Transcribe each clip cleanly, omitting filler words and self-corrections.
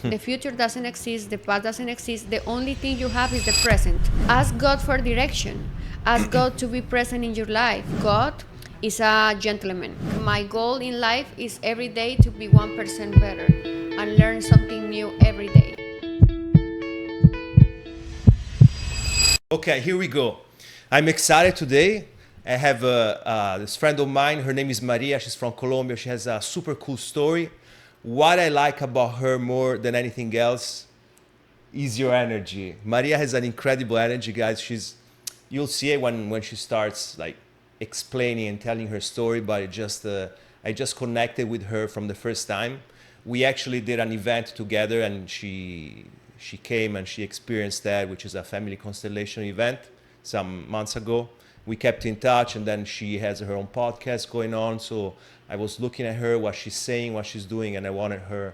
The future doesn't exist, the past doesn't exist. The only thing you have is the present. Ask God for direction. Ask God to be present in your life. God is a gentleman. My goal in life is every day to be 1% better and learn something new every day. Okay, here we go. I'm excited today. I have this friend of mine. Her name is Maria. She's from Colombia. She has a super cool story. What I like about her more than anything else is your energy. Maria has an incredible energy, guys. You'll see it when she starts like explaining and telling her story. But I just connected with her from the first time. We actually did an event together, and she came and she experienced that, which is a family constellation event some months ago. We kept in touch, and then she has her own podcast going on. So I was looking at her, what she's saying, what she's doing, and I wanted her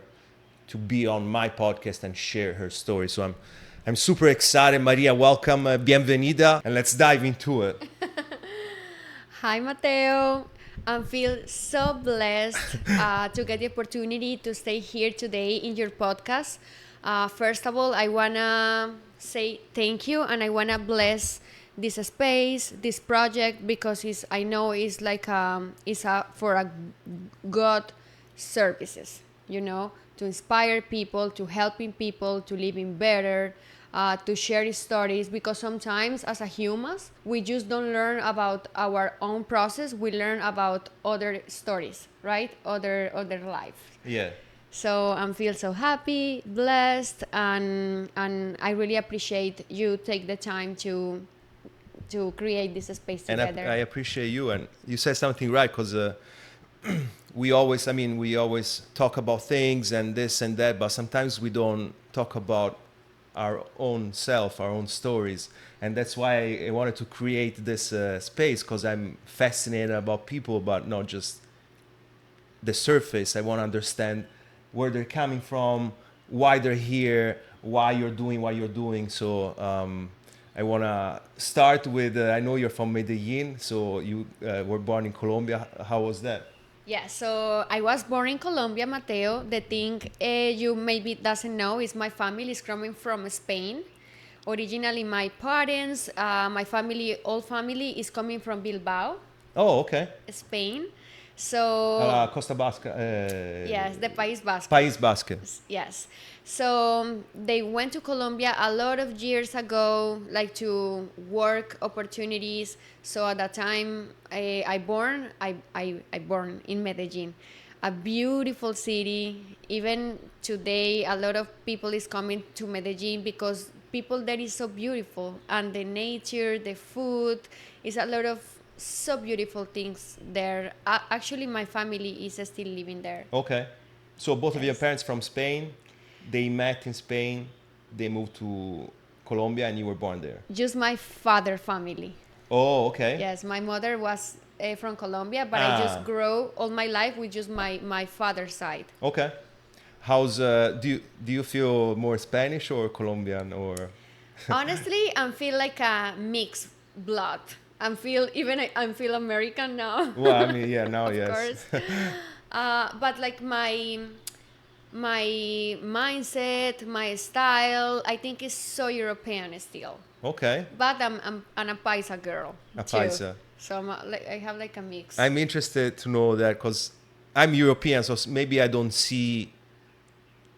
to be on my podcast and share her story. So I'm super excited. Maria, welcome, bienvenida, and let's dive into it. Hi, Mateo. I feel so blessed to get the opportunity to stay here today in your podcast. First of all, I want to say thank you, and I want to bless this space, this project, because I know it's like for a God services, to inspire people, to helping people, to living better, to share stories, because sometimes as a humans we just don't learn about our own process, we learn about other stories, right? Other life. Yeah. So I feel so happy, blessed, and I really appreciate you take the time to create this space And together. I appreciate you. And you said something right, because we always talk about things and this and that, but sometimes we don't talk about our own self, our own stories. And that's why I wanted to create this space, because I'm fascinated about people, but not just the surface. I want to understand where they're coming from, why they're here, why you're doing what you're doing. So I want to start with, I know you're from Medellín, so you were born in Colombia. How was that? Yeah, so I was born in Colombia, Mateo. The thing you maybe doesn't know is my family is coming from Spain. Originally, my parents, my family, all family is coming from Bilbao, Oh, okay. Spain. So Costa Basca. yes, the País Vasco. País Basque. Yes. So they went to Colombia a lot of years ago, like to work opportunities. So at that time, I born in Medellin, a beautiful city. Even today, a lot of people is coming to Medellin because people there is so beautiful, and the nature, the food, is a lot of so beautiful things there. Actually, my family is still living there. Okay. So both of your Yes. parents from Spain, they met in Spain, they moved to Colombia, and you were born there. Just my father family. Oh, okay. Yes, my mother was from Colombia, but I Ah, just grew all my life with just my father's side. okay. How's do you feel more Spanish or Colombian or? Honestly, I feel like a mixed blood. I feel American now, Well, I mean, yeah, now of yes. course. But like my mindset, my style, I think is so European still. Okay. But I'm a Paisa girl A too. paisa. So I have like a mix. I'm interested to know that, because I'm European, so maybe I don't see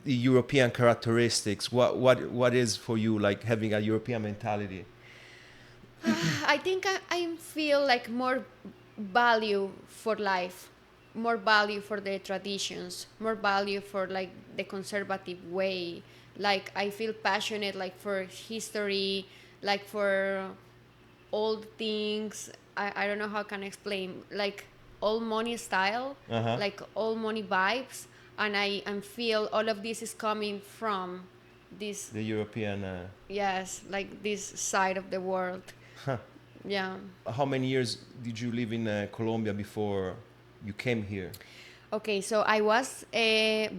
the European characteristics. What is for you like having a European mentality? I think I feel like more value for life, more value for the traditions, more value for like the conservative way. Like I feel passionate like for history, like for old things. I don't know how can I explain, like old money style, Uh-huh. like old money vibes, and I feel all of this is coming from this, The European. yes, like this side of the world. Yeah. How many years did you live in Colombia before you came here? Okay, so I was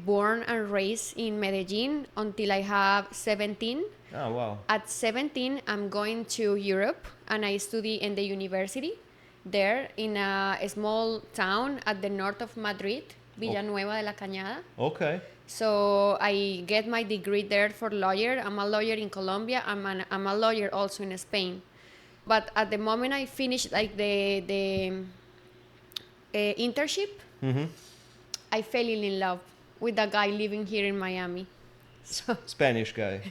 born and raised in Medellin until I have 17. Oh, wow. At 17, I'm going to Europe and I study in the university there in a small town at the north of Madrid, Villanueva de la Cañada. Okay. So I get my degree there for lawyer. I'm a lawyer in Colombia. I'm a lawyer also in Spain. But at the moment I finished like the internship, I fell in love with a guy living here in Miami. So Spanish guy.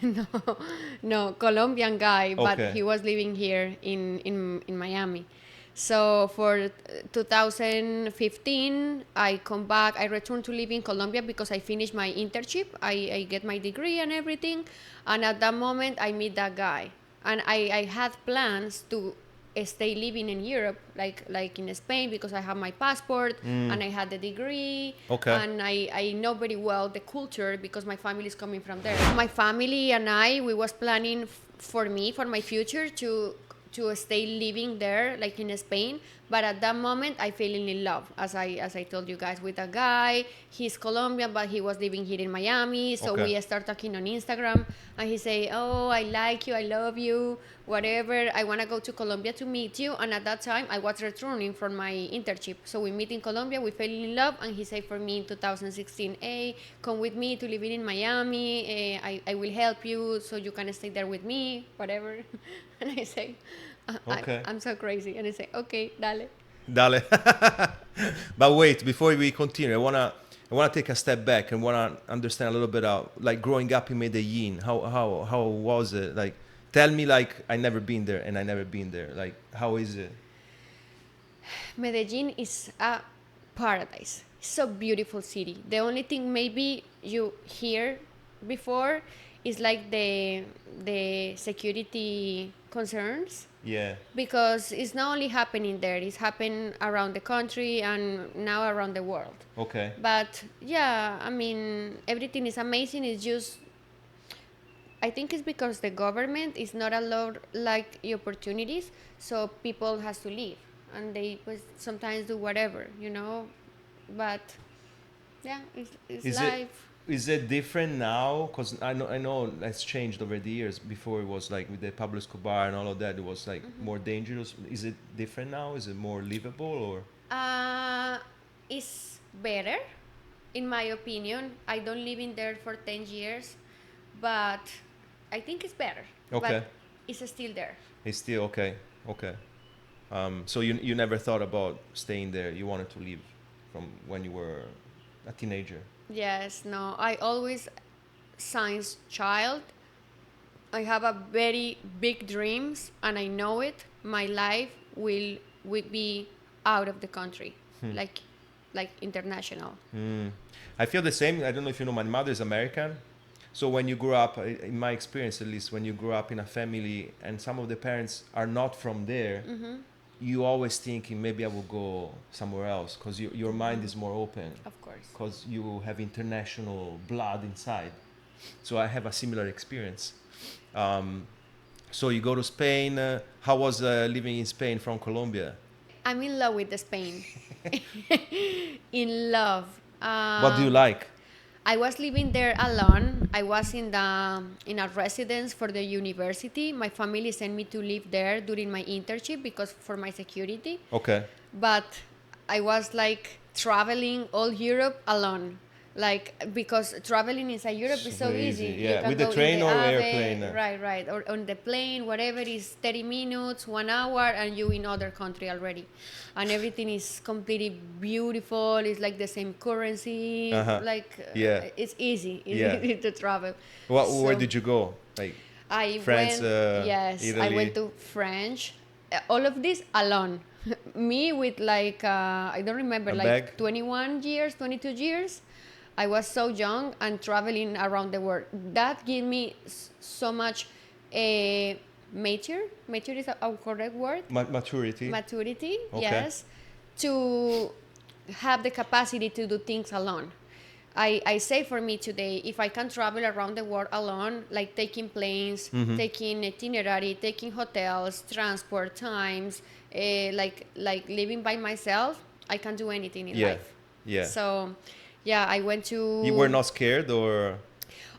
no, Colombian guy, but Okay. he was living here in Miami. So for 2015, I come back. I returned to live in Colombia because I finished my internship. I get my degree and everything. And at that moment, I meet that guy. And I had plans to stay living in Europe, like in Spain, because I have my passport and I had the degree. Okay. And I know very well the culture because my family is coming from there. My family and we was planning for my future to stay living there, like in Spain. But at that moment, I fell in love, as I told you guys, with a guy. He's Colombian, but he was living here in Miami. So Okay. we start talking on Instagram, and he say, "Oh, I like you, I love you, whatever. I wanna go to Colombia to meet you." And at that time, I was returning from my internship. So we meet in Colombia, we fell in love, and he said for me in 2016, "Hey, come with me to live in Miami. I will help you, so you can stay there with me, whatever." And I say, Okay. I'm so crazy. And I say, "Okay, dale." Dale. But wait, before we continue, I wanna take a step back and wanna understand a little bit of like growing up in Medellín. How was it? Like, tell me, like, I never been there and I never been there. Like, how is it? Medellin is a paradise. It's a beautiful city. The only thing maybe you hear before is like the security concerns, Yeah. because it's not only happening there, it's happening around the country and now around the world. Okay. But yeah, I mean, everything is amazing. It's just, I think it's because the government is not allowed like opportunities, so people has to leave and they sometimes do whatever. But yeah, it's Is life. is it different now? Because I know it's changed over the years. Before it was like with the Pablo Escobar and all of that, it was like more dangerous. Is it different now? Is it more livable or? It's better, in my opinion. I don't live in there for 10 years, but I think it's better. Okay. But it's still there. It's still okay. Okay. So you never thought about staying there. You wanted to leave from when you were a teenager. Yes, no. I always science child. I have a very big dreams, and I know it. My life will be out of the country, like international. I feel the same. I don't know if you know, my mother is American. So when you grow up, in my experience at least, when you grow up in a family and some of the parents are not from there, you always thinking maybe I will go somewhere else because your mind is more open. Of course. Because you have international blood inside. So I have a similar experience. So you go to Spain. How was living in Spain from Colombia? I'm in love with the Spain. In love. What do you like? I was living there alone. I was in a residence for the university. My family sent me to live there during my internship because for my security. Okay. But I was like traveling all Europe alone. Like, because traveling inside Europe is so Super easy. easy, You yeah. can With the go in train or AVE, airplane. Right. Or on the plane, whatever is 30 minutes, 1 hour, and you in other country already. And everything is completely beautiful. It's like the same currency. Yeah. It's easy. It's Yeah. easy to travel. Where So did you go? Like I France, went, yes, I Italy? went to French. All of this alone. Me with like, I don't remember, A like bag? 21 years, 22 years. I was so young and traveling around the world. That gave me so much mature. Mature is a correct word? Maturity. Maturity, Okay. yes. To have the capacity to do things alone. I say for me today, if I can travel around the world alone, like taking planes, taking itinerary, taking hotels, transport times, like living by myself, I can do anything in Yeah. life. Yeah. So, yeah, I went to. You were not scared or?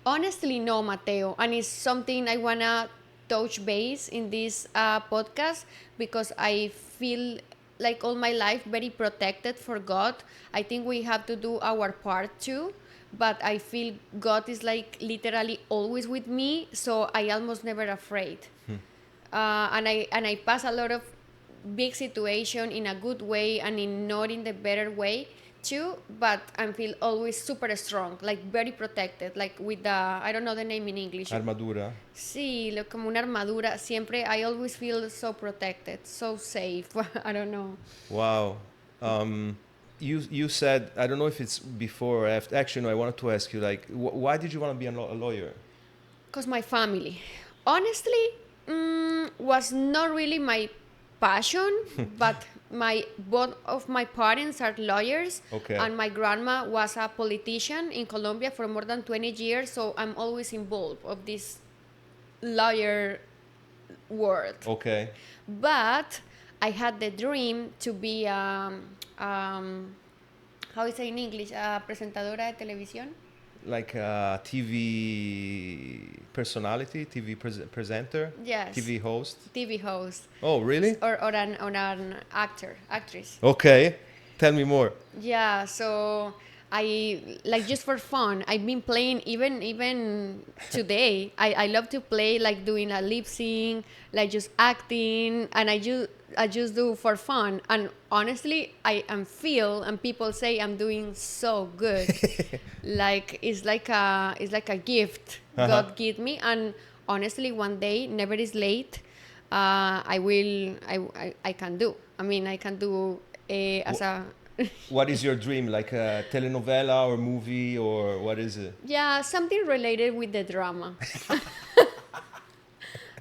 Honestly, no, Mateo. And it's something I want to touch base in this podcast because I feel like all my life very protected for God. I think we have to do our part too. but I feel God is like literally always with me, so I almost never afraid. And I pass a lot of big situation in a good way and in not in the better way too, but I feel always super strong, like very protected, like with the, I don't know the name in English. Armadura. Sí, como una armadura. Siempre, I always feel so protected, so safe. I don't know. Wow. You said, I don't know if it's before or after. Actually, no, I wanted to ask you, like, why did you want to be a lawyer? Because my family, honestly, was not really my passion, but both of my parents are lawyers, Okay. and my grandma was a politician in Colombia for more than 20 years, so I'm always involved of this lawyer world. Okay. But I had the dream to be how is it in English? Presentadora de televisión. Like a TV personality, TV presenter, Yes. TV host. TV host. Oh, really? Or an actress. Okay. Tell me more. Yeah, so I like just for fun. I've been playing even today. I love to play like doing a lip sync, like just acting, and I just do for fun. And honestly, I am feel and people say I'm doing so good. Like it's like a gift God gave me. And honestly, one day, never is late. I can do. I mean, I can do as a. What is your dream? Like a telenovela or movie, or what is it? Yeah, something related with the drama.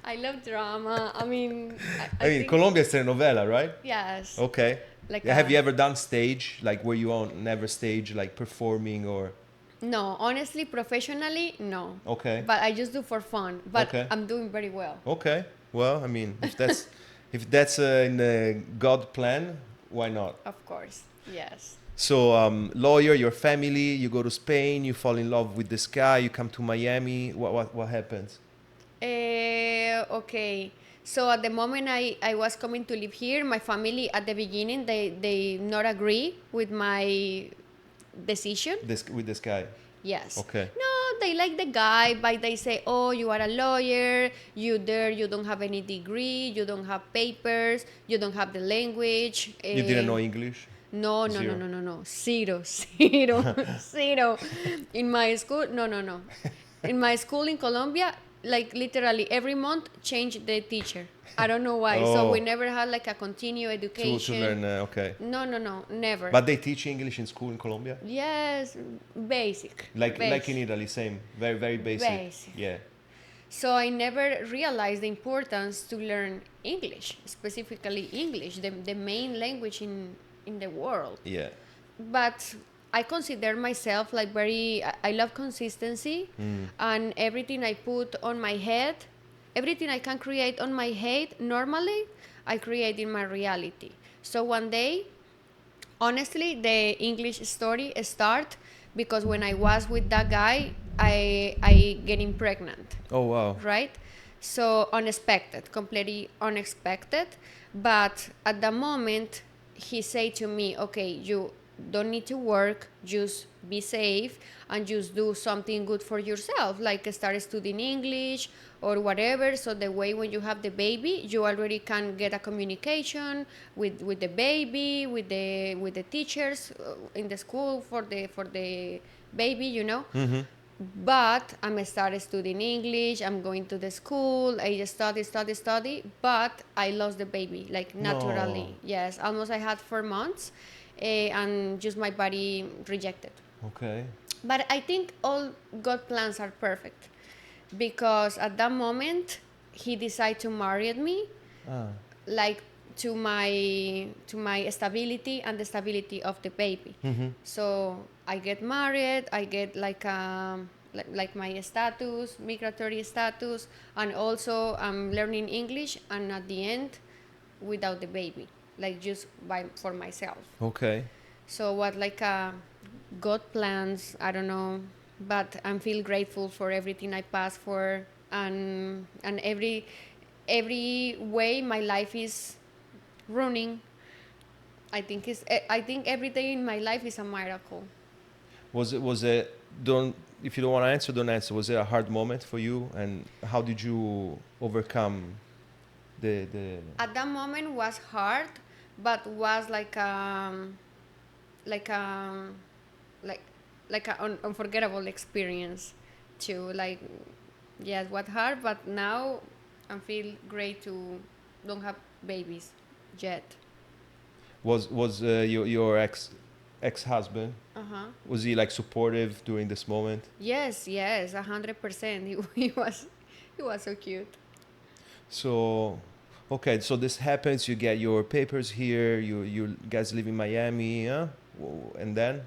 I love drama. I mean, I mean, think, Colombia is telenovela, right? yes. Okay. Like Have you ever done stage, like were you on never stage, like performing or? No, honestly, professionally, no. Okay. But I just do for fun. But Okay. I'm doing very well. Okay. Well, I mean, if that's in the God plan, why not? Of course, yes. So, lawyer, your family, you go to Spain, you fall in love with this guy, you come to Miami. What happens? Okay. So at the moment I was coming to live here, my family at the beginning they not agree with my decision. With this guy. Yes. Okay. No, they like the guy, but they say, "Oh, you are a lawyer. You don't have any degree. You don't have papers. You don't have the language." You didn't know English? No. Zero. Zero. Zero. In my school, no. In my school in Colombia, like literally every month, change the teacher. I don't know why. So we never had like a continued education. To learn, okay. No, never. But they teach English in school in Colombia? Yes, basic. Like in Italy, same. Very, very basic. Basic. Yeah. So I never realized the importance to learn English, specifically English, the main language in the world. Yeah. But I consider myself like I love consistency, and everything I put on my head, everything I can create on my head normally, I create in my reality. So one day, honestly, the English story start because when I was with that guy, I getting pregnant. Oh, wow. Right? So unexpected, completely unexpected. But at the moment, he said to me, okay, you don't need to work, just be safe and just do something good for yourself, like start studying English or whatever. So the way when you have the baby, you already can get a communication with the baby, with the teachers in the school for the baby, you know. Mm-hmm. But I'm started studying English. I'm going to the school. I just study. But I lost the baby, like naturally. No. Yes, almost I had 4 months, and just my body rejected. Okay. But I think all God plans are perfect, because at that moment He decided to marry me, like to my stability and the stability of the baby. Mm-hmm. So I get married, I get like my status, migratory status, and also I'm learning English, and at the end, without the baby, like just for myself. Okay. So what like God plans, I don't know, but I feel grateful for everything I passed for, and every way my life is running. I think every day in my life is a miracle. Was it don't if you don't want to answer, don't answer. Was it a hard moment for you, and how did you overcome the At that moment was hard, but was like like like an unforgettable experience too. Like, yes, what hard, but now I feel great to don't have babies yet. was your ex-husband, Uh-huh. was he like supportive during this moment? Yes, 100%. He was so cute. So, okay, so this happens. You get your papers here. You guys live in Miami, huh? And then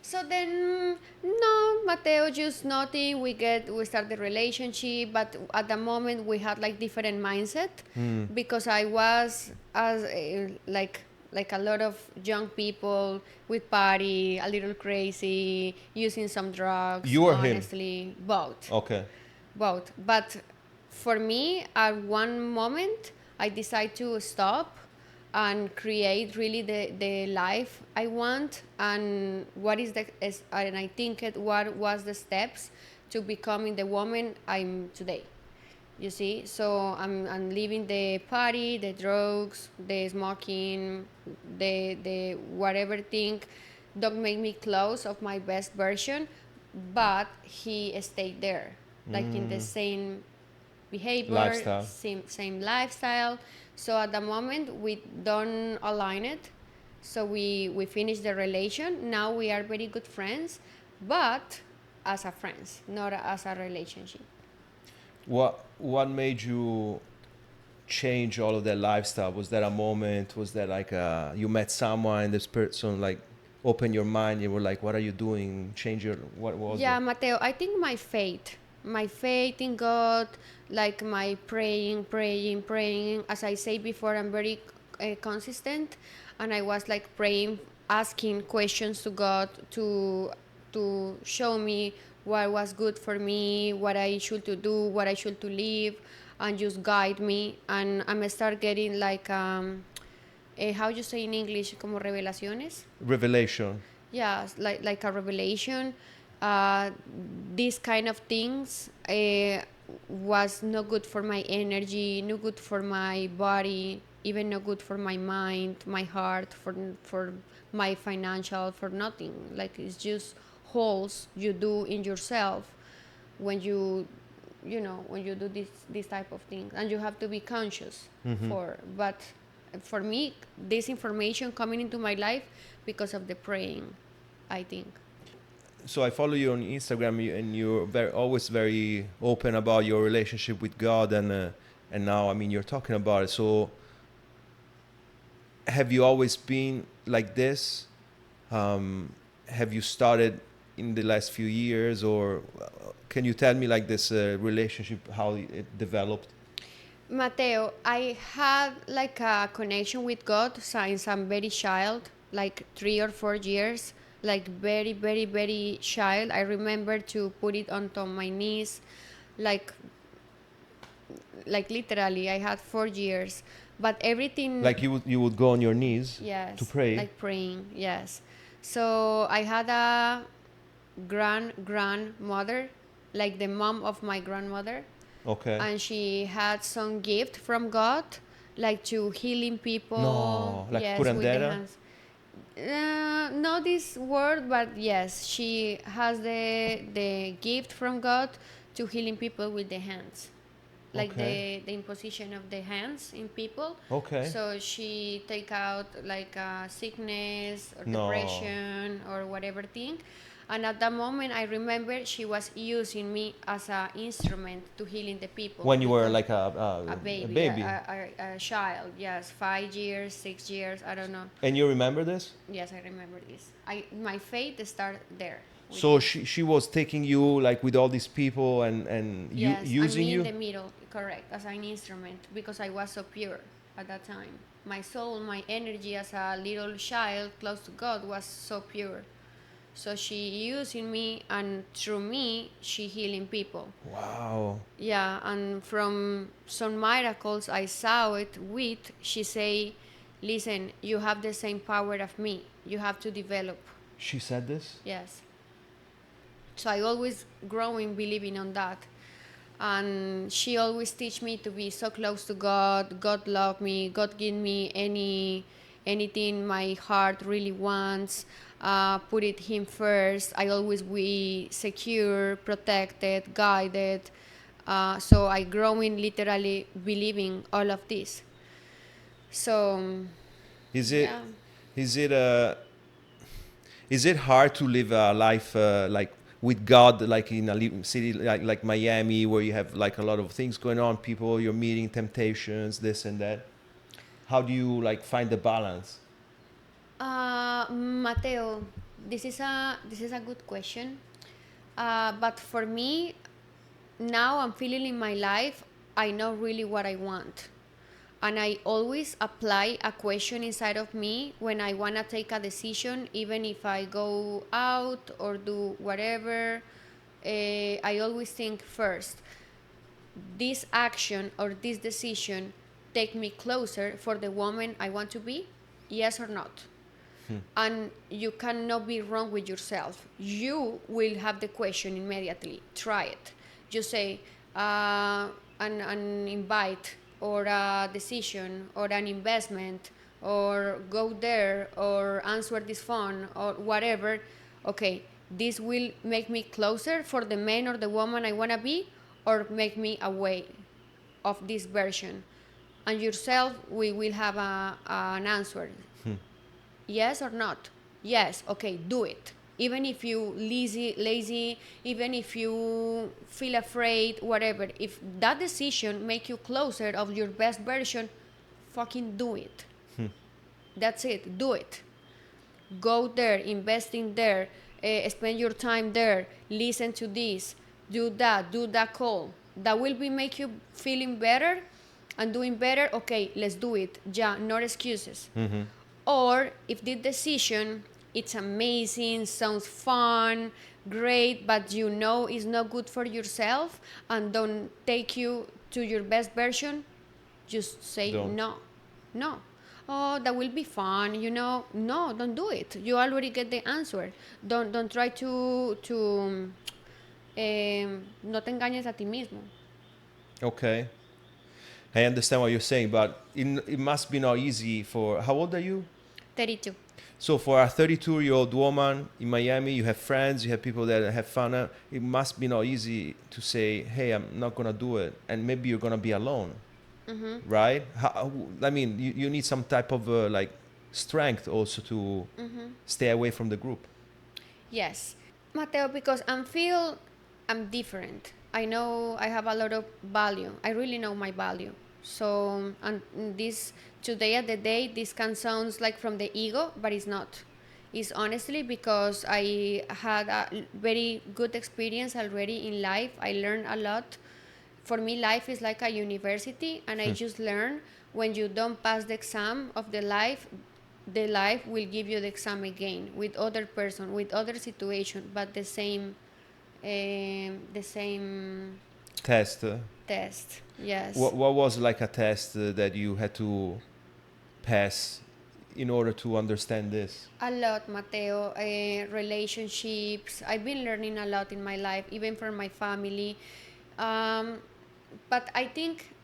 So then, no, Mateo, just nothing. We start the relationship, but at the moment we had like different mindset because I was as like a lot of young people with party, a little crazy, using some drugs. you or him? Honestly, both. Okay. Both. But for me, at one moment, I decide to stop and create really the life I want, and and I think what was the steps to becoming the woman I'm today. You see, so I'm leaving the party, the drugs, the smoking, the whatever thing don't make me close of my best version, but he stayed there, like in the same behavior, Lifestyle. same lifestyle. So at the moment we don't align it. So we finish the relation. Now we are very good friends, but as a friends, not as a relationship. What made you change all of that lifestyle? Was that a moment? Was that like you met someone and this person like opened your mind? You were like, what are you doing? Change your what was Yeah, it? Mateo, I think my faith in God, like my praying. As I say before, I'm very consistent, and I was like praying, asking questions to God to show me what was good for me, what I should to do, what I should to live, and just guide me. And I'm start getting like how you say in English, como revelaciones. Revelation. Yeah, like a revelation. uh, these kind of things was not good for my energy, not good for my body, even not good for my mind, my heart, for my financial, for nothing. Like, it's just holes you do in yourself when when you do this type of things, and you have to be conscious for. But for me, this information coming into my life because of the praying, I think. So I follow you on Instagram, and you're always very open about your relationship with God, and now I mean you're talking about it. So have you always been like this? Have you started in the last few years, or can you tell me like this relationship how it developed? Mateo, I had like a connection with God since I'm very child, like 3 or 4 years, like very child. I remember to put it onto my knees, like literally. I had 4 years, but everything. Like you would go on your knees to Yes, pray. like praying. Yes, so I had a grandmother, like the mom of my grandmother, Okay. and she had some gift from God, like to healing people. No, like Yes, with the curandera. hands. Not this word, but yes, she has the gift from God to healing people with the hands, like Okay. the imposition of the hands in people. Okay. So she take out like sickness or No. depression or whatever thing. And at that moment, I remember she was using me as an instrument to healing the people. When you were Because like a a baby, baby. a child, yes, 5 years, 6 years, I don't know. And you remember this? Yes, I remember this. My faith started there. With So this. she was taking you like with all these people and you Yes, and using me in you. the middle, correct, as an instrument, because I was so pure at that time. My soul, my energy as a little child close to God was so pure. So she using me, and through me, she healing people. Wow. Yeah, and from some miracles I saw it with, she say, listen, you have the same power of me. You have to develop. She said this? Yes. So I always growing believing on that. And she always teach me to be so close to God. God love me. God give me anything my heart really wants. Put it him first. I always be secure, protected, guided. So I growing literally believing all of this. So Is it yeah. is it is it hard to live a life like with God, like in a city like Miami, where you have like a lot of things going on, people you're meeting, temptations, this and that? How do you like find the balance? Mateo, this is a good question. But for me, now I'm feeling in my life, I know really what I want. And I always apply a question inside of me when I want to take a decision, even if I go out or do whatever. I always think first, this action or this decision take me closer for the woman I want to be? Yes or not? And you cannot be wrong with yourself. You will have the question immediately. Try it. You say an invite or a decision or an investment or go there or answer this phone or whatever. Okay, this will make me closer for the man or the woman I want to be, or make me away of this version. And yourself, we will have an answer. Yes or not? Yes. Okay, do it. Even if you lazy, even if you feel afraid, whatever. If that decision make you closer of your best version, fucking do it. That's it. Do it. Go there, invest in there, spend your time there, listen to this, do that call. That will be make you feeling better and doing better. Okay, let's do it. Yeah, no excuses. Or if the decision it's amazing, sounds fun, great, but you know it's not good for yourself and don't take you to your best version, just say Don't. no. No. Oh, that will be fun, No, don't do it. You already get the answer. Don't try to no te engañes a ti mismo. Okay, I understand what you're saying, but it must be not easy for. How old are you? 32. So for a 32-year-old woman in Miami, you have friends, you have people that have fun. It must be not easy to say, "Hey, I'm not gonna do it," and maybe you're gonna be alone, right? I mean, you need some type of like strength also to stay away from the group. Yes, Mateo, because I'm different. I know I have a lot of value. I really know my value. So, and this today at the day, this can sound like from the ego, but it's not. It's honestly because I had a very good experience already in life. I learned a lot. For me, life is like a university, and I just learn when you don't pass the exam of the life will give you the exam again with other person, with other situation, but the same Test. test. Yes. What was like a test that you had to pass in order to understand this? A lot, Mateo. Relationships. I've been learning a lot in my life, even from my family. Um, but I think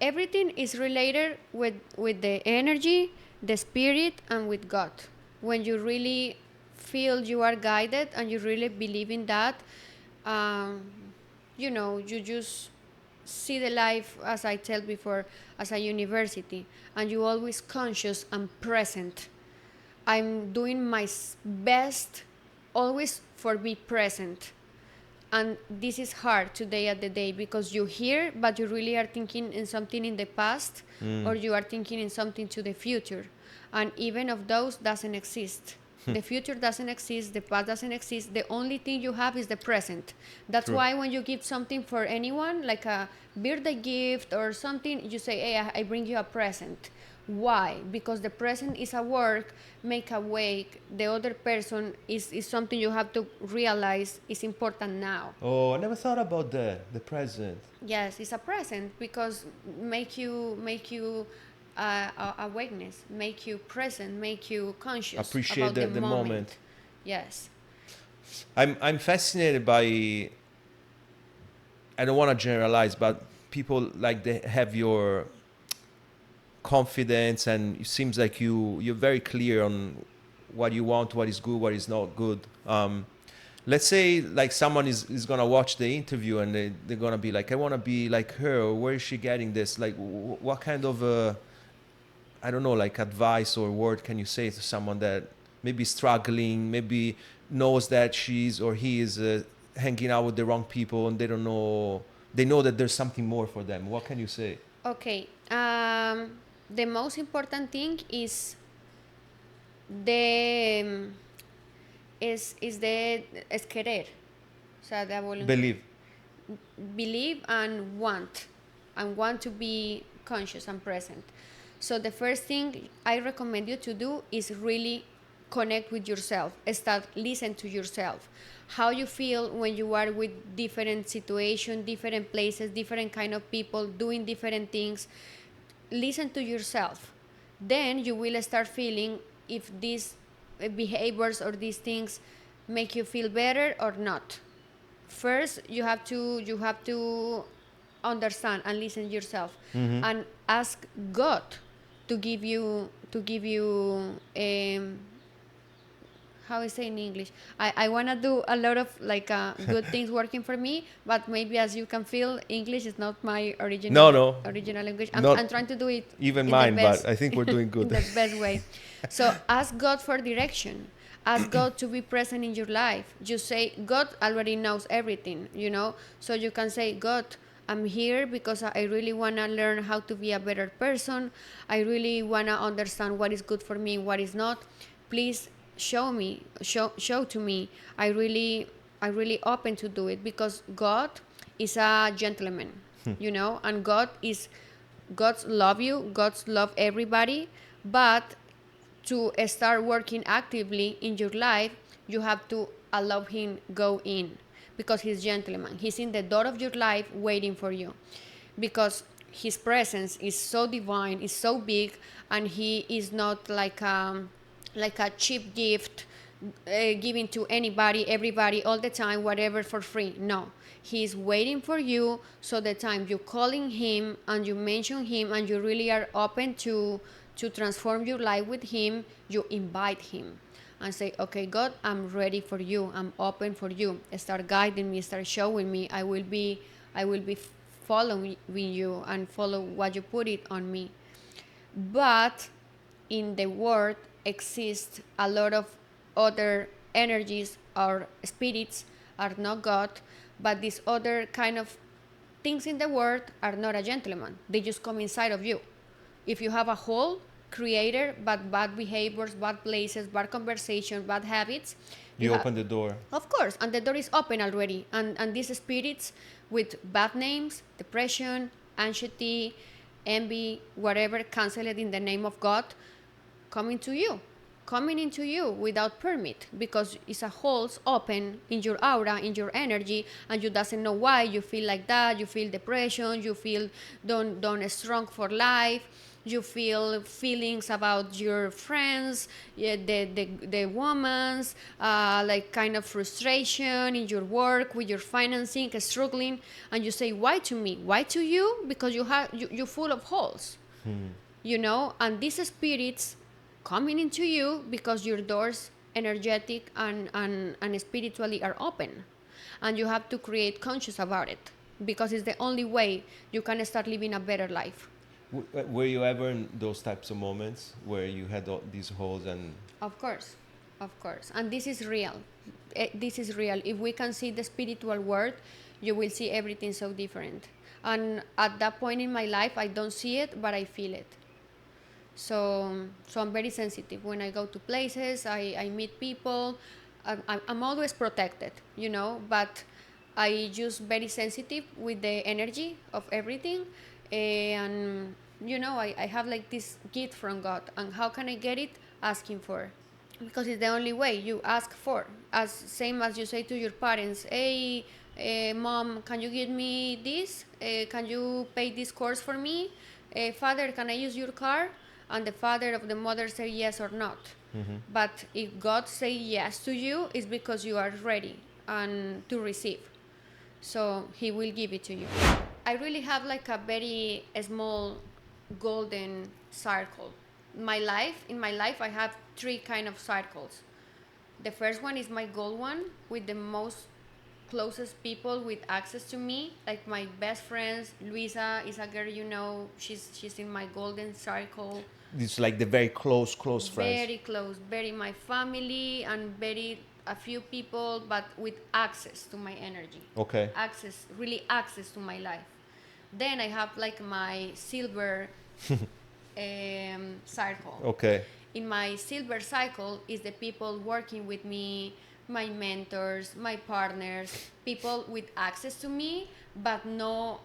everything is related with the energy, the spirit, and with God. When you really feel you are guided and you really believe in that, um, you just see the life, as I tell before, as a university, and you always conscious and present. I'm doing my best always for be present. And this is hard today at the day because you hear, but you really are thinking in something in the past, or you are thinking in something to the future. And even of those doesn't exist. The future doesn't exist, the past doesn't exist. The only thing you have is the present. That's True. why when you give something for anyone, like a birthday gift or something, you say, hey, I bring you a present. Why? Because the present is a work, make awake. The other person is something you have to realize is important now. Oh, I never thought about that. The present. Yes, it's a present because make you awakeness, make you present, make you conscious Appreciate about the the moment. moment. Yes. I'm fascinated by, I don't want to generalize, but people like they have your confidence, and it seems like you're very clear on what you want, what is good, what is not good. Let's say like someone is gonna watch the interview and they're gonna be like, I want to be like her, or where is she getting this? Like, what kind of I don't know, like advice or word can you say to someone that maybe struggling, maybe knows that she's or he is hanging out with the wrong people, and they don't know, they know that there's something more for them. What can you say? Okay. The most important thing is the is the es querer, o sea, de Believe. believe and want to be conscious and present. So the first thing I recommend you to do is really connect with yourself. Start listen to yourself. How you feel when you are with different situations, different places, different kind of people doing different things. Listen to yourself. Then you will start feeling if these behaviors or these things make you feel better or not. First you have to understand and listen yourself, and ask God to give you how I say in English. I want to do a lot of like good things working for me, but maybe as you can feel, English is not my No, no, original language. not I'm trying to do it even in the mine, but best I think we're doing in good. the best way. So ask God for direction. Ask God to be present in your life. You say God already knows everything, you know. So you can say, God, I'm here because I really want to learn how to be a better person. I really want to understand what is good for me and what is not. Please show to me. I really open to do it, because God is a gentleman, you know, and God's love you, God's love everybody, but to start working actively in your life, you have to allow him go in, because he's gentleman. He's in the door of your life waiting for you, because his presence is so divine, is so big, and he is not like a cheap gift given to anybody, everybody, all the time, whatever, for free. No, he's waiting for you. So the time you calling him and you mention him and you really are open to transform your life with him, you invite him and say, okay, God, I'm ready for you, I'm open for you, start guiding me, start showing me. I will be following you and follow what you put it on me. But in the world exist a lot of other energies or spirits, are not God, but these other kind of things in the world are not a gentleman. They just come inside of you. If you have a whole creator, but bad behaviors, bad places, bad conversation, bad habits, You open the door. of course, and the door is open already. And these spirits with bad names, depression, anxiety, envy, whatever, cancel it in the name of God, coming into you without permit, because it's a holes open in your aura, in your energy, and you doesn't know why you feel like that. You feel depression, you feel don't strong for life, you feel feelings about your friends, yeah, the woman's like kind of frustration in your work, with your financing, struggling, and you say, why to me, why to you? Because you're full of holes, you know. And these spirits coming into you because your doors energetic and spiritually are open, and you have to create conscious about it, because it's the only way you can start living a better life. Were you ever in those types of moments where you had all these holes and Of course, of course. And this is real. This is real. If we can see the spiritual world, you will see everything so different. And at that point in my life, I don't see it, but I feel it. So I'm very sensitive. When I go to places, I meet people. I'm always protected, you know, but I just very sensitive with the energy of everything. And, you know, I have like this gift from God. And how can I get it? Asking for, because it's the only way. You ask for, as same as you say to your parents, hey, mom, can you give me this? Can you pay this course for me? Father, can I use your car? and the father or the mother say yes or not. Mm-hmm. But if God say yes to you, it's because you are ready and to receive. So He will give it to you. I really have like a very small golden circle. In my life, I have three kind of circles. The first one is my gold one with the most closest people with access to me, like my best friends. Luisa is a girl, she's in my golden circle. It's like the very close friends. Very close, very my family and very a few people, but with access to my energy. Okay. Access, really access to my life. Then I have like my silver circle. Okay. In my silver cycle is the people working with me, my mentors, my partners, people with access to me, but no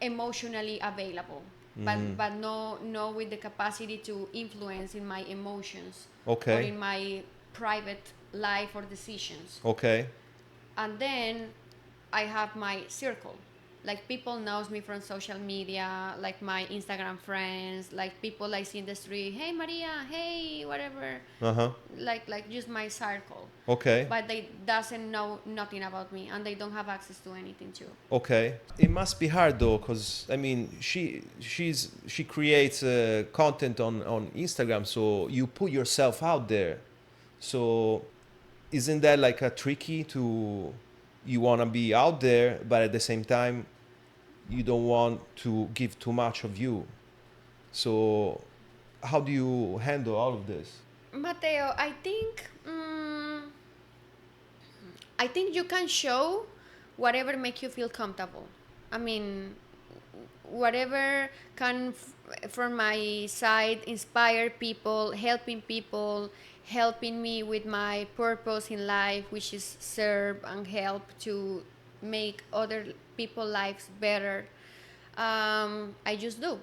emotionally available, but no with the capacity to influence in my emotions Okay. or in my private life or decisions. Okay. And then I have my circle, like people knows me from social media, like my Instagram friends, like people I see in the street, hey Maria, hey whatever, Uh-huh. like just my circle. Okay. But they doesn't know nothing about me and they don't have access to anything too. Okay. It must be hard though, because I mean, she creates content on Instagram, so you put yourself out there. So isn't that like a tricky to, you want to be out there, but at the same time, you don't want to give too much of you. So how do you handle all of this? Mateo, I think you can show whatever make you feel comfortable. I mean, whatever can from my side inspire people, helping me with my purpose in life, which is serve and help to make other people's lives better. I just do.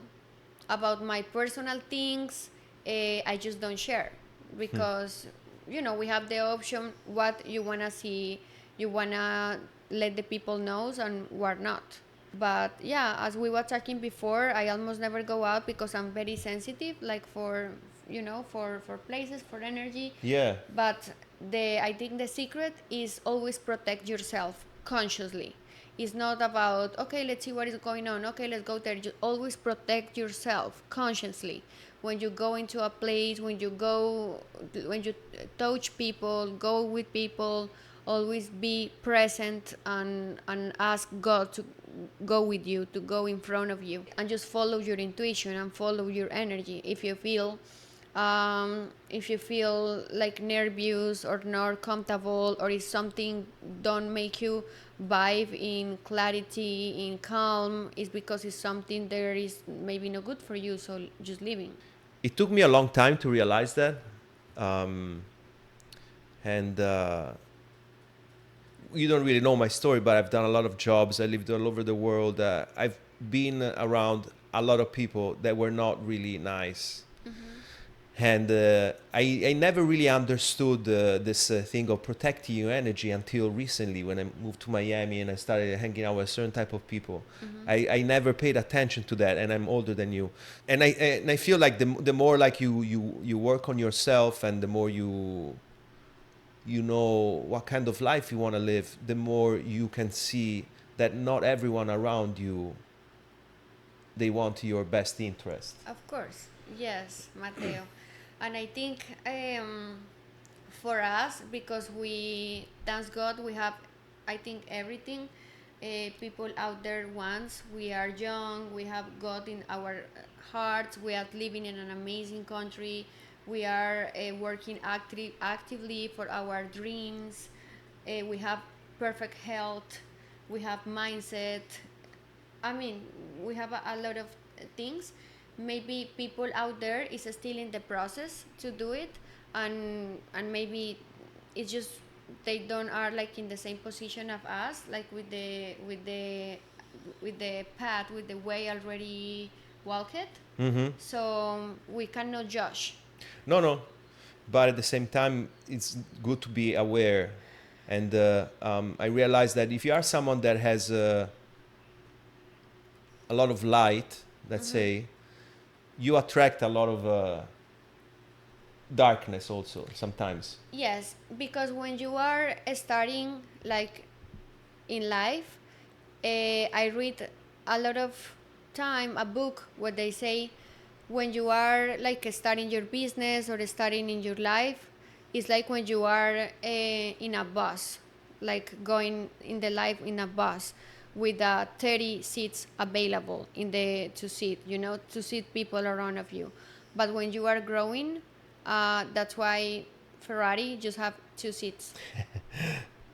About my personal things, I just don't share because we have the option what you wanna see, you wanna let the people knows and what not. But yeah, as we were talking before, I almost never go out because I'm very sensitive, like for places, for energy. Yeah. But I think the secret is always protect yourself consciously. It's not about okay, let's see what is going on. Okay, let's go there. You always protect yourself consciously. When you go into a place, when you touch people, go with people, always be present and ask God to go with you, to go in front of you, and just follow your intuition and follow your energy. If you feel like nervous or not comfortable, or if something don't make you vibe in clarity, in calm, it's because it's something there is maybe not good for you. So just leaving. It took me a long time to realize that. And you don't really know my story, but I've done a lot of jobs. I lived all over the world. I've been around a lot of people that were not really nice. And I never really understood this thing of protecting your energy until recently when I moved to Miami and I started hanging out with a certain type of people. I never paid attention to that, and I'm older than you. And I feel like the more like you work on yourself, and the more you know what kind of life you want to live, the more you can see that not everyone around you, they want your best interest. Of course, yes, Mateo. And I think for us, because we, thanks God, we have, I think, everything people out there wants. We are young, we have God in our hearts, we are living in an amazing country, we are working actively for our dreams, we have perfect health, we have mindset. I mean, we have a lot of things. Maybe people out there is still in the process to do it, and maybe it's just they don't are like in the same position of us, like with the path, with the way already walked it. So we cannot judge. No, but at the same time, it's good to be aware. And I realized that if you are someone that has a lot of light, let's say, you attract a lot of darkness also sometimes. Yes, because when you are starting like in life, I read a lot of time a book where they say when you are like starting your business or starting in your life, it's like when you are in a bus, like going in the life in a bus with 30 seats available in the to sit, to sit people around of you. But when you are growing, that's why Ferrari just have two seats.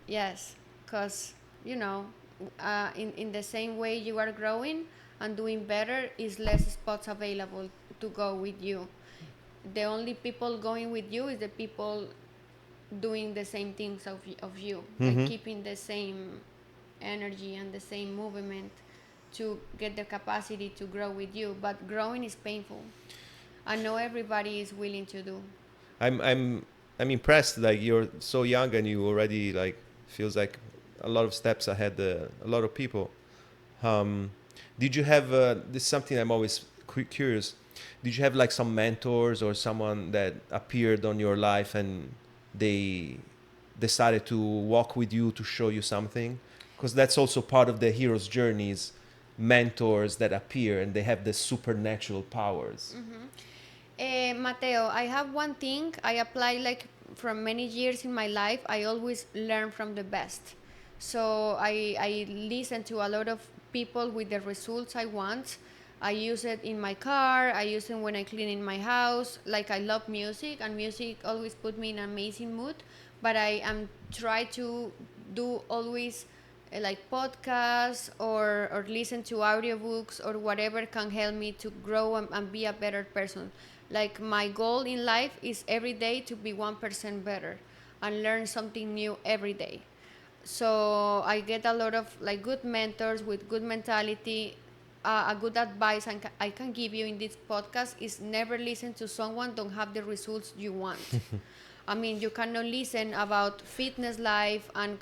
Yes, because you know, in the same way you are growing and doing better, is less spots available to go with you. The only people going with you is the people doing the same things of you, like keeping the same energy and the same movement to get the capacity to grow with you. But growing is painful, and not everybody is willing to do. I'm I'm I'm impressed. Like you're so young and you already like feels like a lot of steps ahead. A lot of people. Um, did you have this is something I'm always curious. Did you have like some mentors or someone that appeared on your life and they decided to walk with you to show you something? Because that's also part of the hero's journeys. Mentors that appear and they have the supernatural powers. Mateo, I have one thing I apply like from many years in my life. I always learn from the best. So I listen to a lot of people with the results I want. I use it in my car. I use it when I clean in my house. Like I love music, and music always put me in an amazing mood. But I am try to do always like podcasts or listen to audiobooks or whatever can help me to grow and be a better person. Like my goal in life is every day to be 1% better and learn something new every day. So I get a lot of like good mentors with good mentality. A good advice I can give you in this podcast is never listen to someone don't have the results you want. I mean, you cannot listen about fitness life and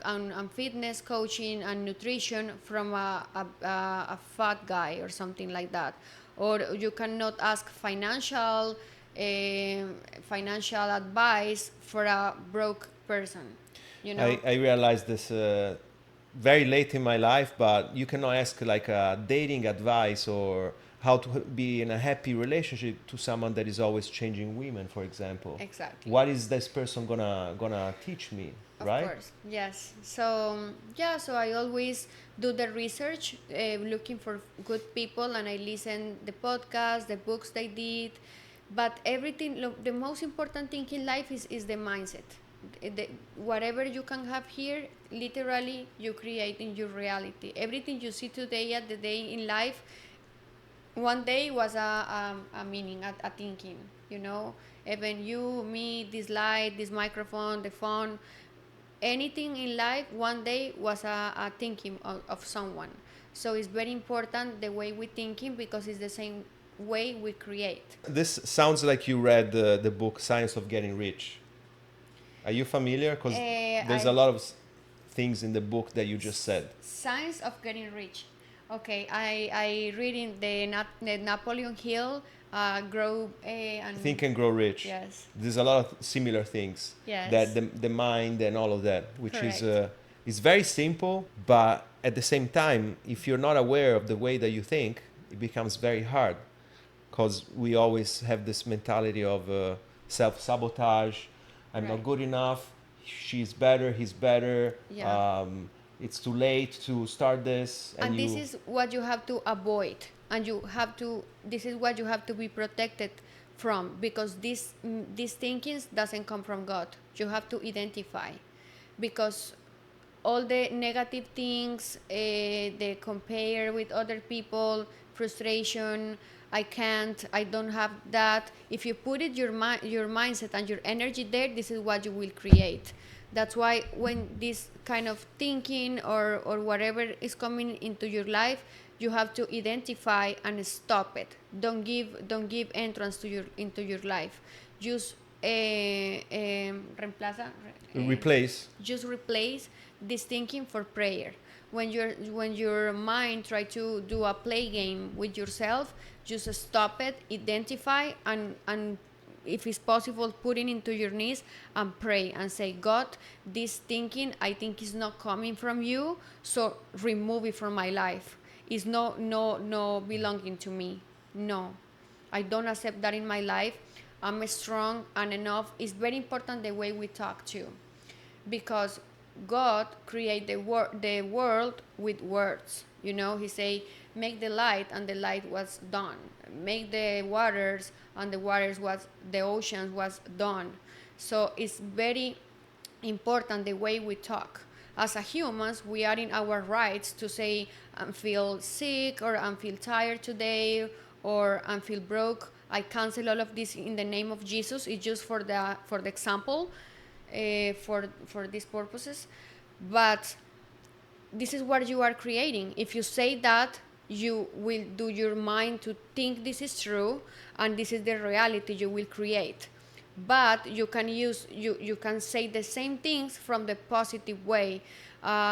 fitness coaching and nutrition from a fat guy or something like that. Or you cannot ask financial advice for a broke person, you know? I realized this very late in my life, but you cannot ask like a dating advice or how to be in a happy relationship to someone that is always changing women, for example. Exactly. What is this person gonna teach me, Of right? course, yes. So yeah, so I always do the research, looking for good people, and I listen the podcast, the books they did, but everything. Look, the most important thing in life is the mindset. Whatever you can have here, literally, you create in your reality. Everything you see today at the day in life, one day was a meaning, a thinking, you know. Even you, me, this light, this microphone, the phone, anything in life one day was a thinking of someone. So it's very important the way we thinking, because it's the same way we create. This sounds like you read the book Science of Getting Rich. Are you familiar? Because there's a I lot of things in the book that you just said. Science of Getting Rich. Okay, I read in the Napoleon Hill, grow and Think and Grow Rich. yes, There's a lot of similar things that yes, the mind and all of that, which correct, is very simple, but at the same time, if you're not aware of the way that you think, it becomes very hard because we always have this mentality of self-sabotage. I'm not right, good enough. She's better. He's better. yeah. It's too late to start this, and And this you. is what you have to avoid, and this is what you have to be protected from, because these thinkings doesn't come from God. You have to identify, because all the negative things, the compare with other people, frustration, I don't have that. If you put it your mindset and your energy there, this is what you will create. That's why when this kind of thinking or whatever is coming into your life, you have to identify and stop it. Don't give entrance to your into your life. Just reemplaza, Replace. just replace this thinking for prayer. when your mind try to do a play game with yourself, just stop it, identify, and if it's possible, put it into your knees and pray and say, God, this thinking I think is not coming from you, so remove it from my life. It's no belonging to me. No, I don't accept that in my life. I'm strong and enough. It's very important the way we talk too, because God created the world with words. You know, He say, "Make the light," and the light was done. Make the waters, and the oceans was done. So it's very important the way we talk. As a humans, we are in our rights to say, "I feel sick," or "I feel tired today," or "I feel broke." I cancel all of this in the name of Jesus. It's just for the example, for these purposes. But this is what you are creating. If you say that, you will do your mind to think this is true, and this is the reality you will create. But you can say the same things from the positive way.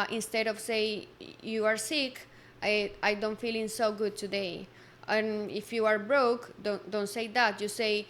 Instead of say you are sick, I don't feeling so good today. And if you are broke, don't say that. You say,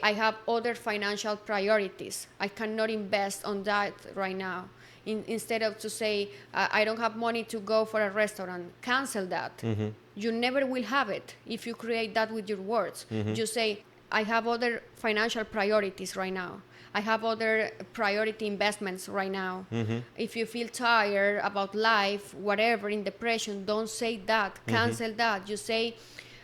I have other financial priorities. I cannot invest on that right now. Instead of to say, I don't have money to go for a restaurant, cancel that. Mm-hmm. You never will have it if you create that with your words. Mm-hmm. You say, I have other financial priorities right now. I have other priority investments right now. Mm-hmm. If you feel tired about life, whatever, in depression, don't say that. Cancel mm-hmm. that. You say,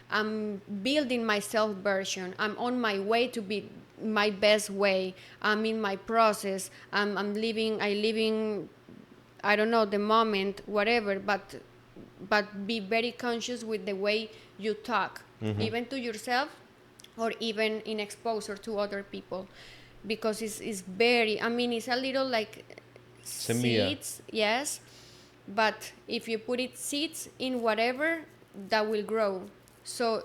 I'm building my self version. I'm on my way to be my best way. I'm in my process. I'm living. I don't know the moment, whatever. But be very conscious with the way you talk, mm-hmm. even to yourself, or even in exposure to other people, because it's very. I mean, it's a little like seeds, yes. But if you put it seeds in whatever, that will grow. So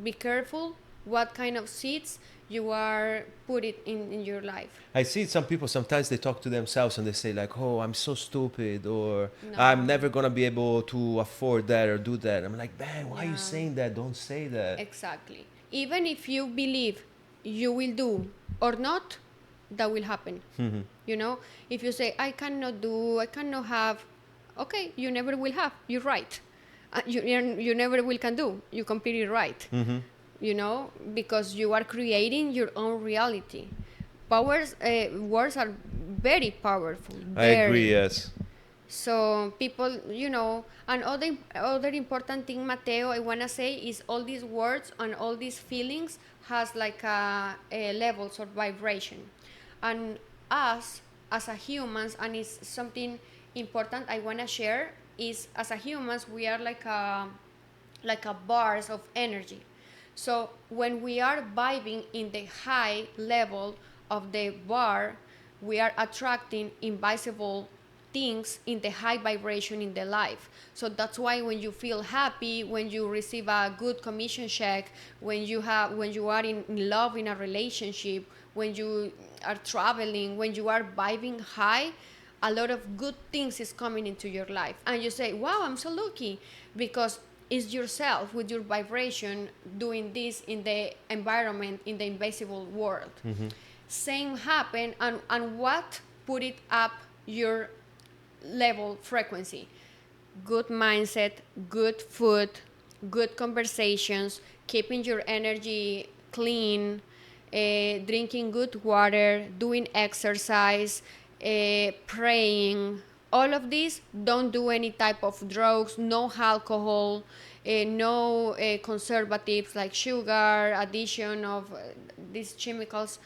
be careful what kind of seeds you are putting in your life. I see some people, sometimes they talk to themselves and they say like, oh, I'm so stupid, or I'm never going to be able to afford that or do that. I'm like, man, why are you saying that? Don't say that. Exactly. Even if you believe you will do or not, that will happen. Mm-hmm. You know, if you say, I cannot have, okay, you never will have. You're right. You never will can do. You're completely right. Mm-hmm. You know, because you are creating your own reality. Words are very powerful. I agree, yes. So people, you know, and other important thing, Mateo, I want to say is all these words and all these feelings has like a levels of vibration. And us, as a humans, and it's something important I want to share, is as a humans, we are like a bars of energy. So when we are vibing in the high level of the bar, we are attracting invisible things in the high vibration in the life. So that's why when you feel happy, when you receive a good commission check, when you are in love in a relationship, when you are traveling, when you are vibing high, a lot of good things is coming into your life. And you say, wow, I'm so lucky, because it's yourself with your vibration doing this in the environment, in the invisible world. Mm-hmm. Same happen, and what put it up your level frequency? Good mindset, good food, good conversations, keeping your energy clean, drinking good water, doing exercise, praying. All of these, don't do any type of drugs, no alcohol, no conservatives like sugar, addition of these chemicals.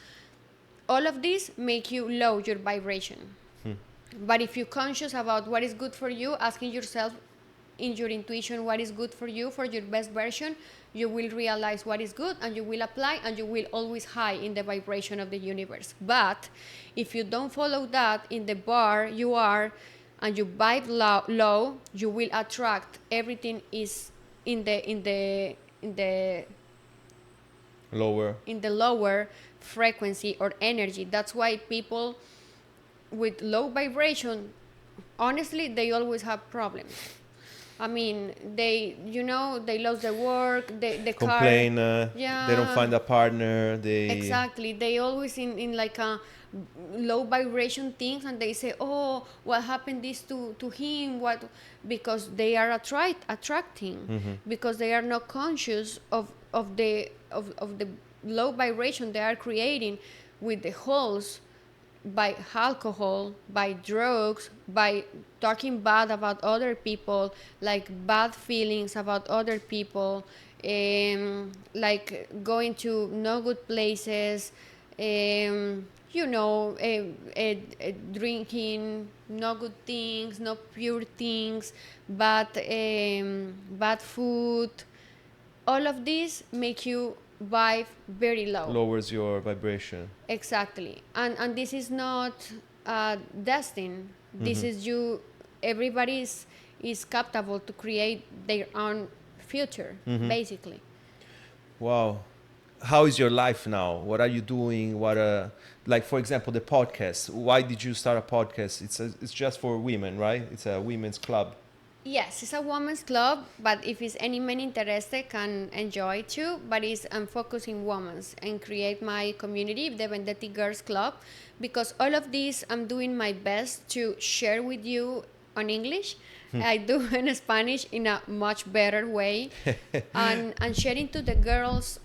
All of these make you low your vibration. But if you're conscious about what is good for you, asking yourself in your intuition what is good for you, for your best version, you will realize what is good, and you will apply, and you will always high in the vibration of the universe. But if you don't follow that in the bar you are, and you vibe low, you will attract everything is in the lower frequency or energy. That's why people with low vibration honestly, they always have problems. I mean, they lose their work, the car. Complain, they don't Yeah, find a partner, they exactly. They always in like a low vibration things, and they say, "Oh, what happened this to him?" What because they are attracting because they are not conscious of the low vibration they are creating with the holes by alcohol, by drugs, by talking bad about other people, like bad feelings about other people, like going to no good places, drinking no good things, no pure things, bad food. All of these make you vibe very low. lowers your vibration. Exactly. And this is not destined. This is you. Everybody is capable to create their own future, basically. Wow. How is your life now? What are you doing? Like for example, the podcast. Why did you start a podcast? It's just for women, right? It's a women's club. Yes, it's a women's club, but if it's any man interested, can enjoy too. But I'm focusing women's and create my community, the Vendetti Girls Club, because all of this I'm doing my best to share with you on English. I do in Spanish in a much better way, and sharing to the girls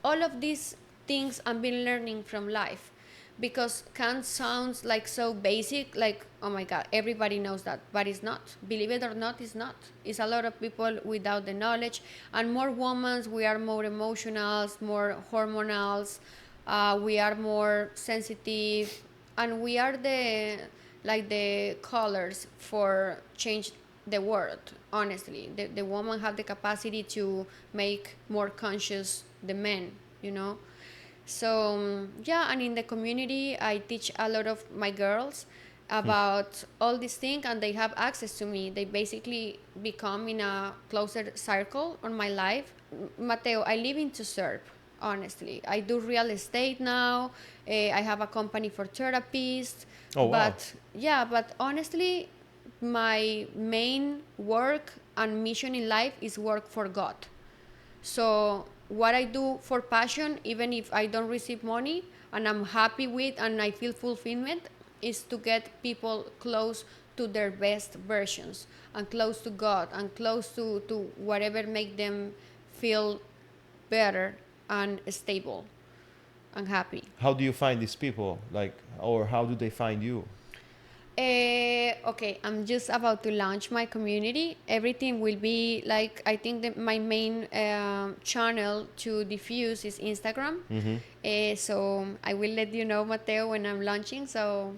all of these things I've been learning from life, because can sounds like so basic, like oh my god, everybody knows that, but it's not. Believe it or not, it's not. It's a lot of people without the knowledge, and more women, we are more emotional, more hormonal, we are more sensitive, and we are the colors for change the world. Honestly, the woman have the capacity to make more conscious the men, you know. So yeah, and in the community, I teach a lot of my girls about all these things, and they have access to me. They basically become in a closer circle on my life. Mateo, I live in to serve. Honestly, I do real estate now. I have a company for therapists. Oh wow. But yeah, but honestly, my main work and mission in life is work for God. So what I do for passion, even if I don't receive money and I'm happy with and I feel fulfillment, is to get people close to their best versions and close to God and close to whatever make them feel better and stable and happy. How do you find these people? Like, or how do they find you? Okay, I'm just about to launch my community. Everything will be like, I think that my main channel to diffuse is Instagram. So I will let you know, Mateo, when I'm launching. So,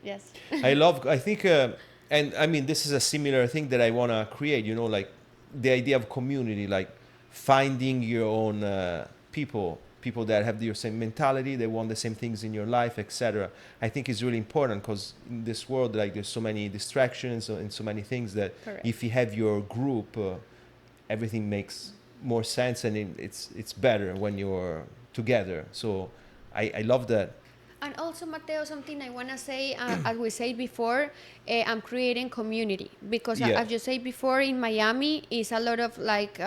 yes. I think, and I mean, this is a similar thing that I want to create, you know, like the idea of community, like finding your own people that have your same mentality, they want the same things in your life, etc. I think is really important because in this world, like there's so many distractions and so many things that Correct. if you have your group, everything makes more sense and it's better when you're together. So I love that. And also, Mateo, something I want to say, as we said before, I'm creating community because, Yeah. as you said before, in Miami is a lot of like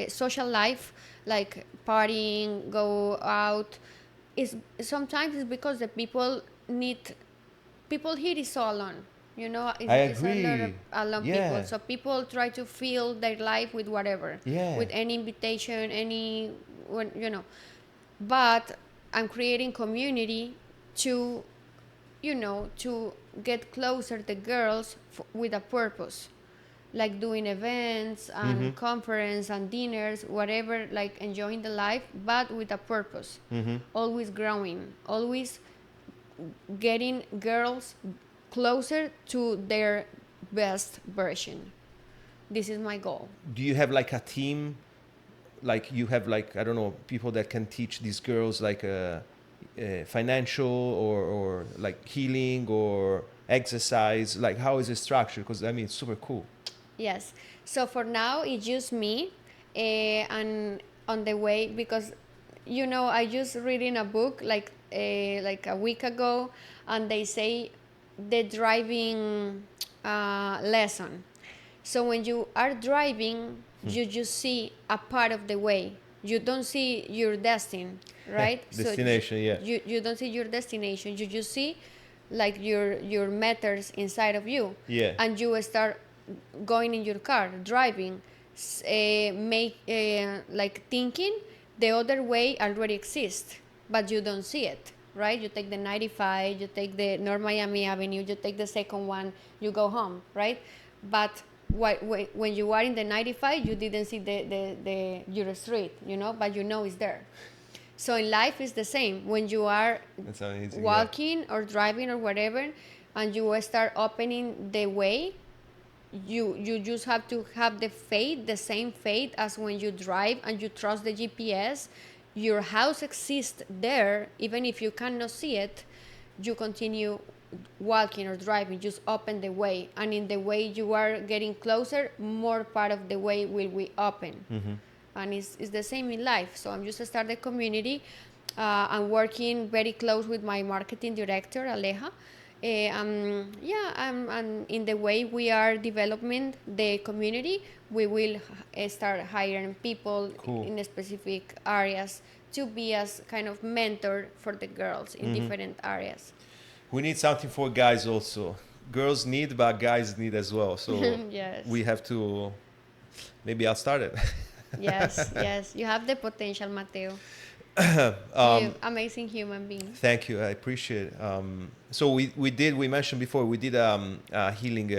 social life, like partying, go out. Is sometimes it's because the people here is so alone. You know, I it's a lot of agree. alone people. Yeah. So people try to fill their life with whatever, Yeah. with any invitation, but I'm creating community to to get closer the girls with a purpose, like doing events and conference and dinners, whatever, like enjoying the life, but with a purpose. Always growing, always getting girls closer to their best version. This is my goal. Do you have like a team, like you have like I don't know people that can teach these girls like financial or like healing or exercise, like how is it structured? Because I mean it's super cool. Yes. So for now, it's just me, and on the way, because I just reading a book like a week ago, and they say the driving lesson. So when you are driving, you just see a part of the way. You don't see your destination, right? Destination, yeah. You don't see your destination. You just see like your meters inside of you. Yeah. And you start going in your car, driving, like thinking the other way already exists, but you don't see it, right? You take the 95, you take the North Miami Avenue, you take the second one, you go home, right? But when you are in the 95, you didn't see your street, but you know it's there. So in life it's the same. When you are That's amazing, walking or driving or whatever, and you start opening the way, you just have to have the same faith as when you drive and you trust the GPS. Your house exists there, even if you cannot see it. You continue walking or driving, just open the way, and in the way you are getting closer, more part of the way will be open. And it's the same in life. So I'm just start the community. I'm working very close with my marketing director, Aleja. And in the way we are developing the community, we will start hiring people in specific areas to be as kind of mentor for the girls in different areas. We need something for guys also. Girls need, but guys need as well. So Yes. we have to. Maybe I'll start it. Yes. You have the potential, Mateo. You amazing human being. Thank you. I appreciate it. So we mentioned before, we did a healing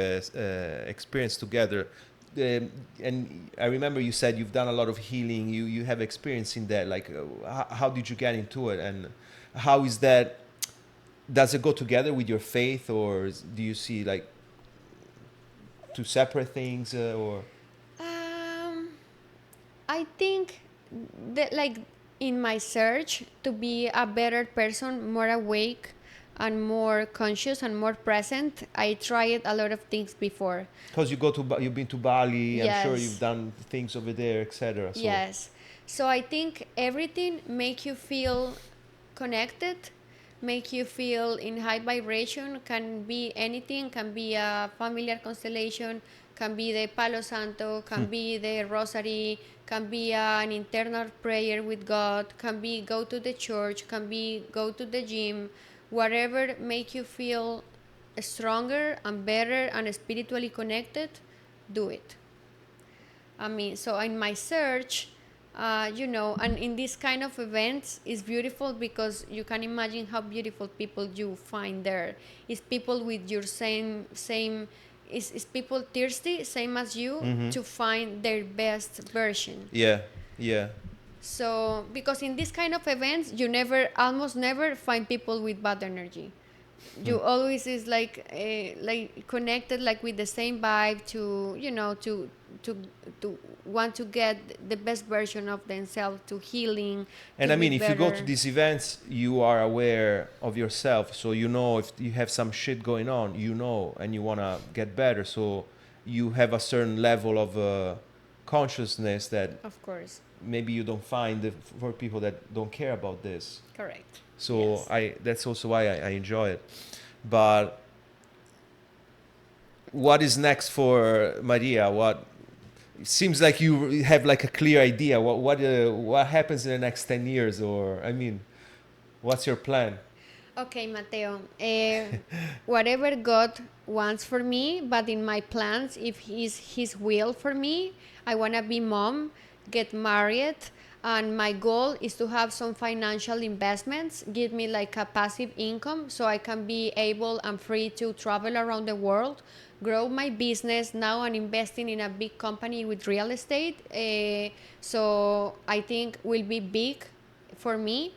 experience together. And I remember you said you've done a lot of healing. You have experience in that. Like, how did you get into it? And how is that? Does it go together with your faith, or do you see like two separate things, or? I think that, like, in my search to be a better person, more awake and more conscious and more present, I tried a lot of things before. Because you've been to Bali. Yes. I'm sure you've done things over there, etc. So. Yes. So I think everything make you feel connected, make you feel in high vibration. Can be anything, can be a familiar constellation, can be the Palo Santo, can be the Rosary, can be an internal prayer with God, can be go to the church, can be go to the gym, whatever make you feel stronger and better and spiritually connected, do it. I mean, so in my search, and in this kind of events, it's beautiful because you can imagine how beautiful people you find there. It's people with your same is people thirsty, same as you, to find their best version. Yeah. So, because in this kind of events, you almost never find people with bad energy. You always is like connected, like with the same vibe to want to get the best version of themselves, to healing. And to I mean, be if you go better. to these events, you are aware of yourself. So you know if you have some shit going on, and you want to get better. So you have a certain level of consciousness that Of course, maybe you don't find for people that don't care about this. correct. So Yes. that's also why I enjoy it. But what is next for Maria? It seems like you have like a clear idea. What happens in the next 10 years? Or, I mean, what's your plan? Okay, Mateo. Whatever God wants for me, but in my plans, if His will for me, I wanna be mom, get married, and my goal is to have some financial investments, give me like a passive income, so I can be able and free to travel around the world, grow my business. Now I'm investing in a big company with real estate, so I think will be big for me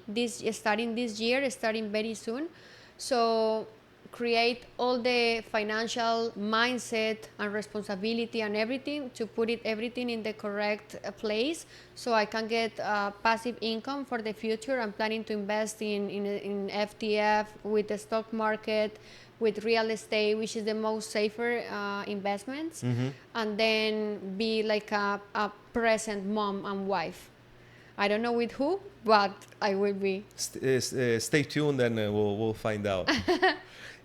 starting this year, starting very soon. So create all the financial mindset and responsibility and everything to put everything in the correct place, so I can get passive income for the future. I'm planning to invest in FTF, with the stock market, with real estate, which is the most safer investments, and then be like a present mom and wife. I don't know with who, but I will be. Stay tuned and we'll find out.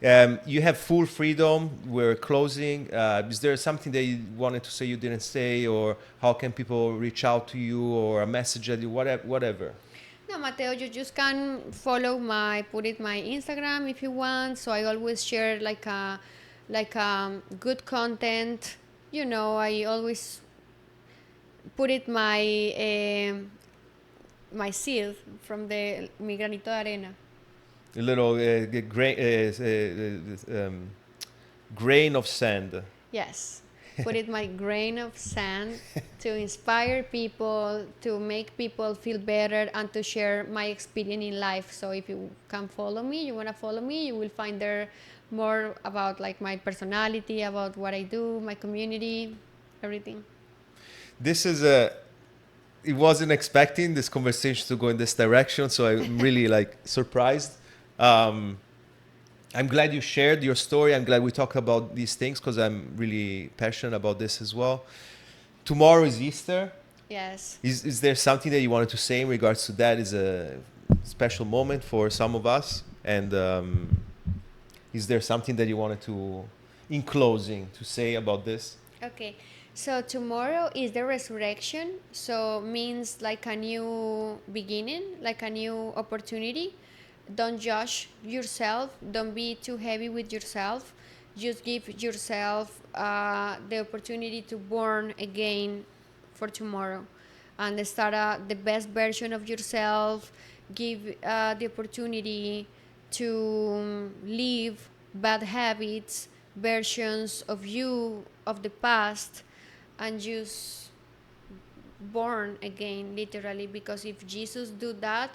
You have full freedom. We're closing. Is there something that you wanted to say you didn't say, or how can people reach out to you, or a message at you, whatever? No, Mateo, you just can follow put it my Instagram if you want. So I always share good content. You know, I always put it my seed from the mi granito de arena. A little grain of sand. Yes, put it my grain of sand to inspire people, to make people feel better, and to share my experience in life. So if you can follow me, you wanna follow me, you will find there more about like my personality, about what I do, my community, everything. This is it wasn't expecting this conversation to go in this direction, so I'm really like surprised. I'm glad you shared your story. I'm glad we talked about these things because I'm really passionate about this as well. Tomorrow is Easter. Yes. Is there something that you wanted to say in regards to that? Is a special moment for some of us, and is there something that you wanted to, in closing, to say about this? Okay. So tomorrow is the resurrection. So means like a new beginning, like a new opportunity. Don't judge yourself. Don't be too heavy with yourself. Just give yourself the opportunity to born again for tomorrow, and start the best version of yourself. Give the opportunity to leave bad habits, versions of you of the past, and just born again, literally, because if Jesus do that,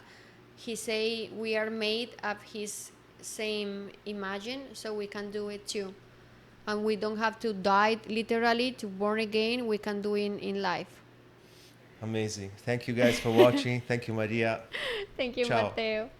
he say we are made of his same imagine, so we can do it too, and we don't have to die literally to born again. We can do it in life. Amazing. Thank you guys for watching. Thank you, Maria. Thank you, Ciao. Mateo.